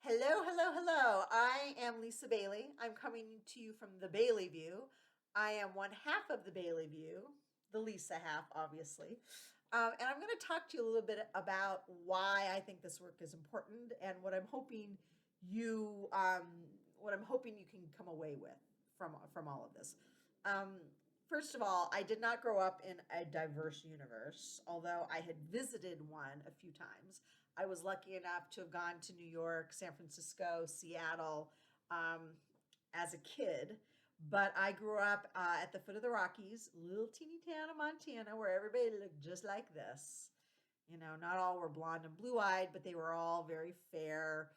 Hello, hello, hello. I am Lisa Bailey. I'm coming to you from the Bailey View. I am one half of the Bailey View, the Lisa half, obviously. And I'm going to talk to you a little bit about why I think this work is important and what I'm hoping you can come away with from all of this. Um, First of all, I did not grow up in a diverse universe, although I had visited one a few times. I was lucky enough to have gone to New York, San Francisco, Seattle um, as a kid. But I grew up at the foot of the Rockies, little teeny town of Montana, where everybody looked just like this. Not all were blonde and blue eyed, but they were all very fair.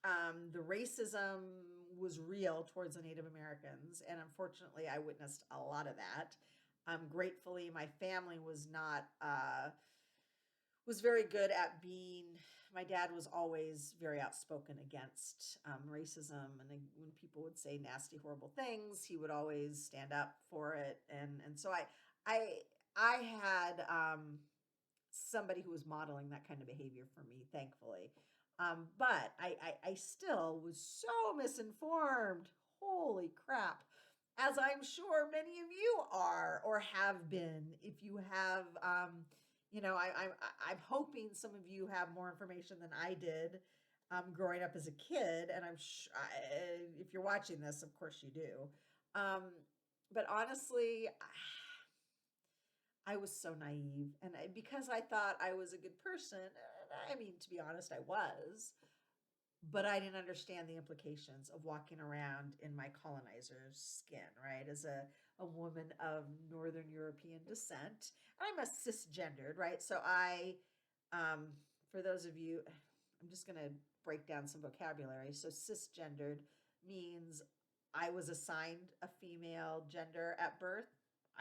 The racism was real towards the Native Americans, and unfortunately, I witnessed a lot of that. Gratefully, my family was very good at being. My dad was always very outspoken against racism, and when people would say nasty, horrible things, he would always stand up for it. And so I I had somebody who was modeling that kind of behavior for me, thankfully. But I still was so misinformed. Holy crap. As I'm sure many of you are or have been. If you have, I'm hoping some of you have more information than I did growing up as a kid. And if you're watching this, of course you do. But honestly, I was so naive, and because I thought I was a good person, I mean, to be honest, I was, but I didn't understand the implications of walking around in my colonizer's skin, right? As a woman of Northern European descent, I'm a cisgendered, right? So for those of you, I'm just going to break down some vocabulary. So cisgendered means I was assigned a female gender at birth.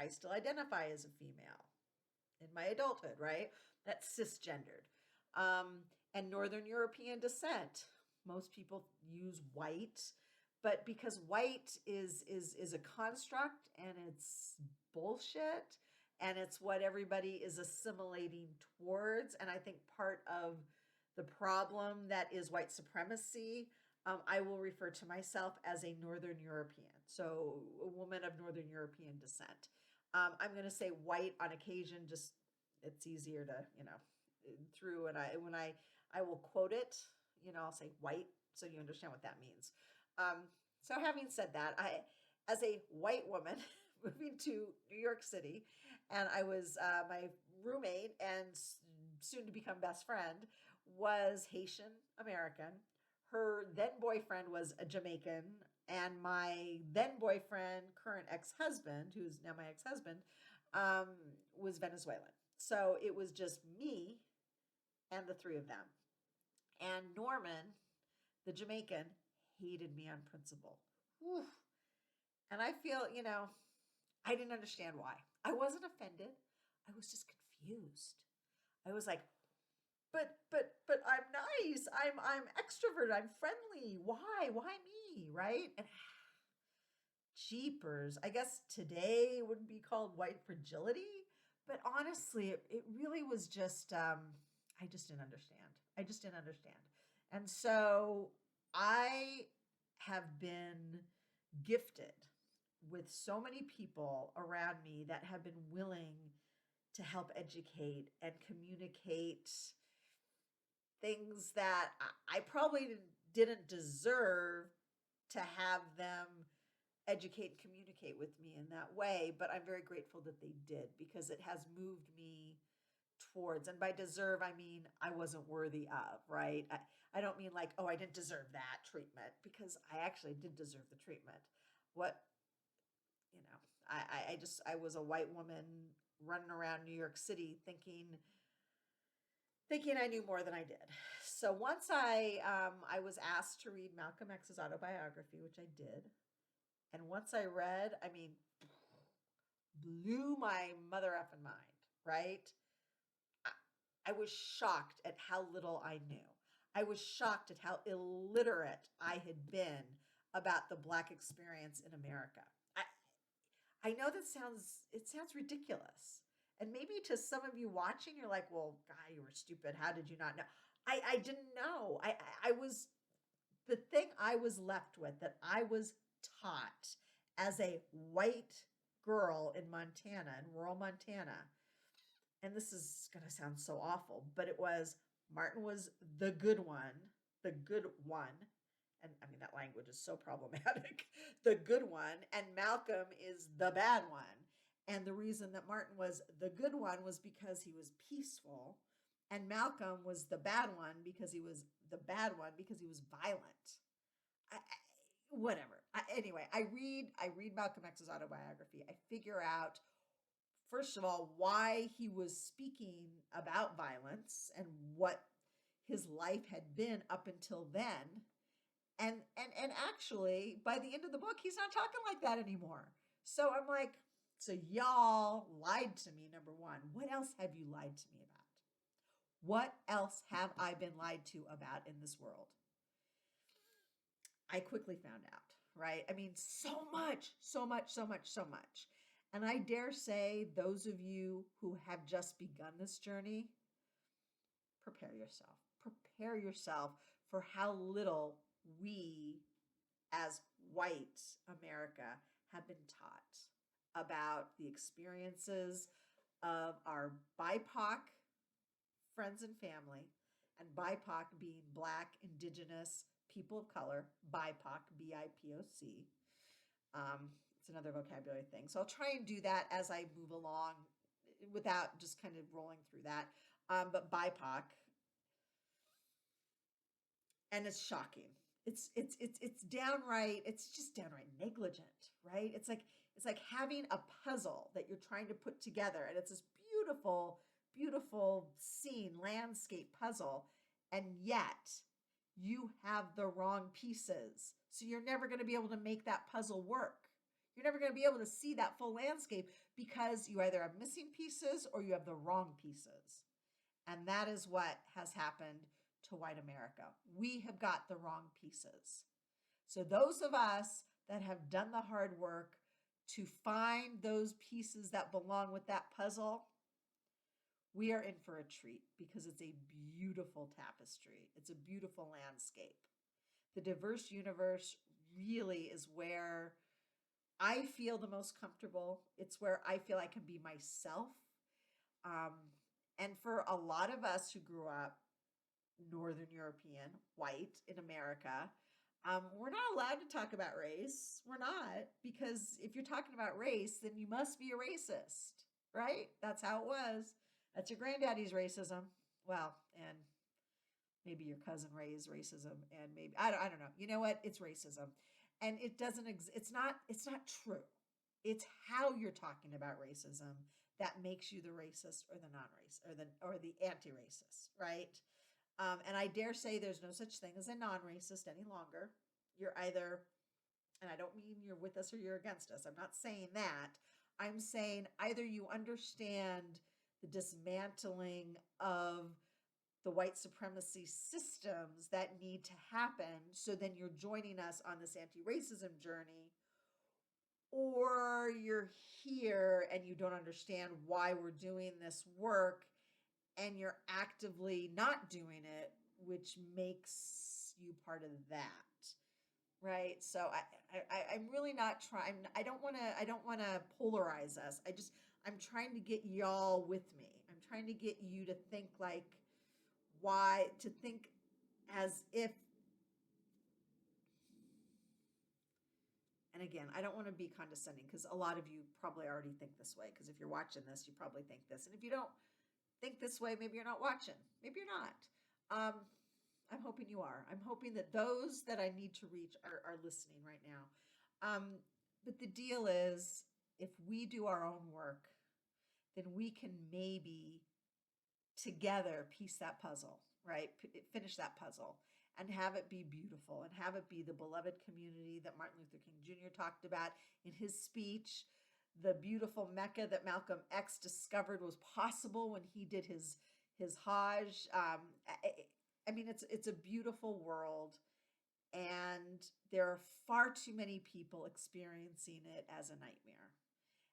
I still identify as a female in my adulthood, right? That's cisgendered. And Northern European descent. Most people use white, but because white is a construct and it's bullshit and it's what everybody is assimilating towards. And I think part of the problem that is white supremacy, I will refer to myself as a Northern European, so a woman of Northern European descent. I'm going to say white on occasion, just it's easier to, through, and I will quote it, I'll say white so you understand what that means. So having said that, as a white woman moving to New York City, and I was my roommate and soon to become best friend was Haitian American. Her then boyfriend was a Jamaican, and my then boyfriend, current ex husband, who's now my ex husband, was Venezuelan. So it was just me and the three of them. And Norman, the Jamaican, hated me on principle. Whew. And I feel, I didn't understand why. I wasn't offended. I was just confused. I was like, but I'm nice. I'm extrovert. I'm friendly. Why me? Right? And jeepers. I guess today would be called white fragility. But honestly, it really was just, I just didn't understand. I just didn't understand. And so I have been gifted with so many people around me that have been willing to help educate and communicate things that I probably didn't deserve to have them educate and communicate with me in that way, but I'm very grateful that they did because it has moved me towards, and by deserve I mean I wasn't worthy of, right? I don't mean like, oh, I didn't deserve that treatment, because I actually did deserve the treatment. What, you know, I was a white woman running around New York City thinking I knew more than I did. So once I was asked to read Malcolm X's autobiography, which I did, and once I read, I mean, blew my mother effing mind, right? I, I was shocked at how little I knew. I was shocked at how illiterate I had been about the Black experience in America. I know it sounds ridiculous. And maybe to some of you watching, you're like, well, God, you were stupid. How did you not know? I didn't know. I was the thing I was left with, that I was taught as a white girl in Montana, in rural Montana, and this is going to sound so awful, but it was Martin was the good one, the good one. And I mean, that language is so problematic. The good one, and Malcolm is the bad one. And the reason that Martin was the good one was because he was peaceful, and Malcolm was the bad one because he was the bad one because he was violent. Whatever. Anyway, I read Malcolm X's autobiography. I figure out, first of all, why he was speaking about violence and what his life had been up until then. And actually, by the end of the book, he's not talking like that anymore. So I'm like, so y'all lied to me, number one. What else have you lied to me about? What else have I been lied to about in this world? I quickly found out, right? I mean, so much, so much, so much, so much. And I dare say, those of you who have just begun this journey, prepare yourself. Prepare yourself for how little we, as white America, have been taught about the experiences of our BIPOC friends and family, and BIPOC being Black, Indigenous, people of color, BIPOC, BIPOC. It's another vocabulary thing. So I'll try and do that as I move along without just kind of rolling through that. But BIPOC, and it's shocking. It's downright, it's just downright negligent, right? It's like having a puzzle that you're trying to put together, and it's this beautiful, beautiful scene, landscape puzzle, and yet you have the wrong pieces. So you're never going to be able to make that puzzle work. You're never going to be able to see that full landscape because you either have missing pieces or you have the wrong pieces. And that is what has happened to white America. We have got the wrong pieces. So those of us that have done the hard work to find those pieces that belong with that puzzle, we are in for a treat because it's a beautiful tapestry. It's a beautiful landscape. The diverse universe really is where I feel the most comfortable. It's where I feel I can be myself. And for a lot of us who grew up Northern European, white in America, we're not allowed to talk about race. We're not, because if you're talking about race, then you must be a racist, right? That's how it was. That's your granddaddy's racism. Well, and maybe your cousin raised racism, and maybe I don't know. You know what? It's racism, and it doesn't. It's not true. It's how you're talking about racism that makes you the racist or the non-racist or the anti-racist, right? And I dare say there's no such thing as a non-racist any longer. You're either, and I don't mean you're with us or you're against us. I'm not saying that. I'm saying either you understand the dismantling of the white supremacy systems that need to happen, so then you're joining us on this anti-racism journey, or you're here and you don't understand why we're doing this work and you're actively not doing it, which makes you part of that, right? So I'm really not trying. I don't want to polarize us. I'm trying to get y'all with me. I'm trying to get you to think like, to think as if, and again, I don't want to be condescending because a lot of you probably already think this way, because if you're watching this, you probably think this. And if you don't think this way, maybe you're not watching, maybe you're not. I'm hoping you are. I'm hoping that those that I need to reach are listening right now. But the deal is, if we do our own work, then we can maybe together piece that puzzle, right? Finish that puzzle and have it be beautiful and have it be the beloved community that Martin Luther King Jr. talked about in his speech, the beautiful Mecca that Malcolm X discovered was possible when he did his Hajj. I mean, it's a beautiful world, and there are far too many people experiencing it as a nightmare.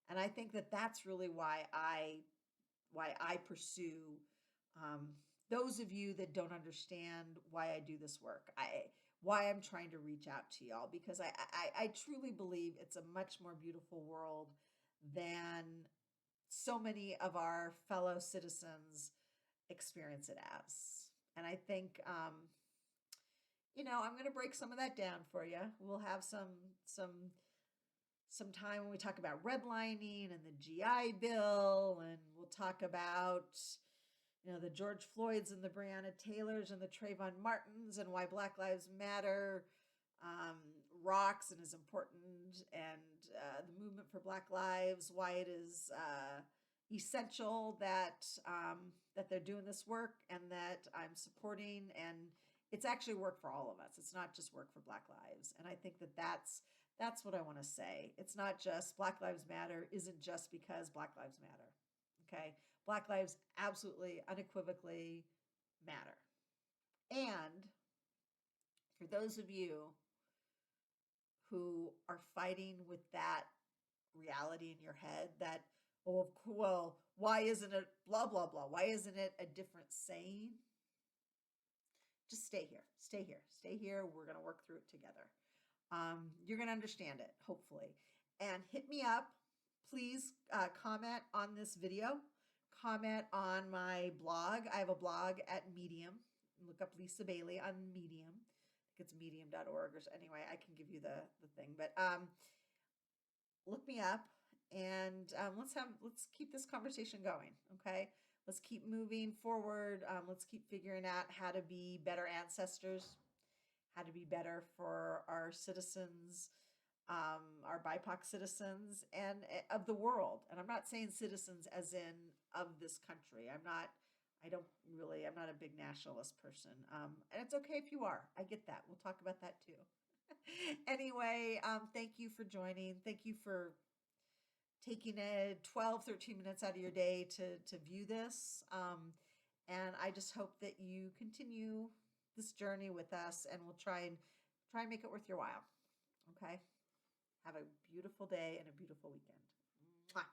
And I think that that's really why I pursue those of you that don't understand why I do this work. why I'm trying to reach out to y'all, because I truly believe it's a much more beautiful world than so many of our fellow citizens experience it as. And I think, I'm going to break some of that down for you. We'll have some some time when we talk about redlining and the GI Bill, and we'll talk about the George Floyds and the Breonna Taylors and the Trayvon Martins, and why Black Lives Matter um, rocks and is important, and the movement for Black Lives, why it is essential that they're doing this work, and that I'm supporting, and it's actually work for all of us. It's not just work for Black Lives, and I think that's what I want to say. It's not just Black Lives Matter isn't just because Black Lives Matter. Okay, Black lives absolutely, unequivocally matter. And for those of you who are fighting with that reality in your head, that, oh, well, why isn't it blah, blah, blah? Why isn't it a different saying? Just stay here. Stay here. Stay here. We're going to work through it together. You're going to understand it, hopefully. And hit me up. Please comment on this video. Comment on my blog. I have a blog at Medium. Look up Lisa Bailey on Medium. I think it's medium.org or so. Anyway, I can give you the thing. But look me up, and let's keep this conversation going. Okay, let's keep moving forward. Let's keep figuring out how to be better ancestors, how to be better for our citizens, our BIPOC citizens, and of the world. And I'm not saying citizens as in of this country. I'm not a big nationalist person. And it's okay if you are. I get that. We'll talk about that too. Anyway, thank you for joining. Thank you for taking 13 minutes out of your day to view this. And I just hope that you continue this journey with us, and we'll try and make it worth your while. Okay? Have a beautiful day and a beautiful weekend. Mwah.